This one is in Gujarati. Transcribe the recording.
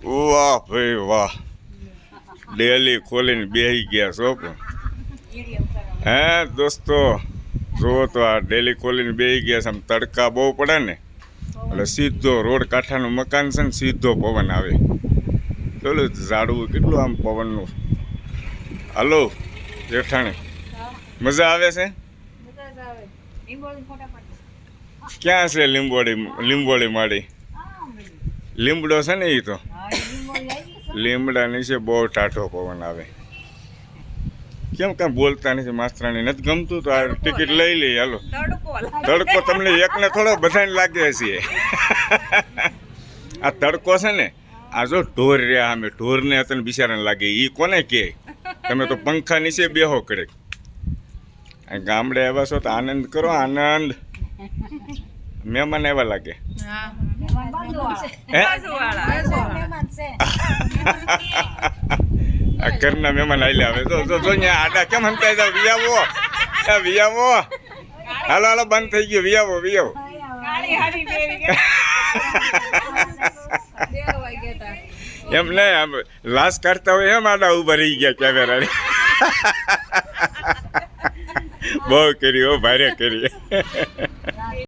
વાહ ભાઈ વાહ, ડેલી ખોલીને બેસી ગયા છો પણ. હે દોસ્તો, જુઓ તો આ ડેલી ખોલીને બેસી ગયા છે. આમ તડકા બહુ પડે ને એટલે સીધો રોડ કાંઠાનું મકાન છે ને સીધો પવન આવે. ચાલો ઝાડવું કેટલું આમ પવનનું. હાલો જેઠાણી, મજા આવે છે? ક્યાં છે લીંબોડી માડી? લીમડો છે ને, એ તો લીમડા નીચે બહુ ટાઢો પવન આવે. કેમ કાંઈ બોલતા નથી માસ્તરાણી? નથી ગમતું તો આ ટિકિટ લઈ લઈએ. હાલો, તડકો તમને એકને થોડો બધાને લાગે છે. આ તડકો છે ને, આ જો ઢોર રહ્યા અમે, ઢોરને તને બિચારાને લાગે. એ કોને કહે? તમે તો પંખા નીચે બેહો કરે. ગામડે આવ્યા છો તો આનંદ કરો, આનંદ. મહેમાન આવ્યા લાગે. આ ઘરના મહેમાન આવેલા આવે. જો આડા કેમ હંતાઈ જાવ? વિયાવો, વિયાવો. હાલો હાલો, બંધ થઈ ગયો. વિયાવો, વિયાવો. એમ નહીં, આમ લાશ કાઢતા હોય એમ આડા ઉભા રહી ગયા કેમેરા. બહુ કરી, ભારે કરી.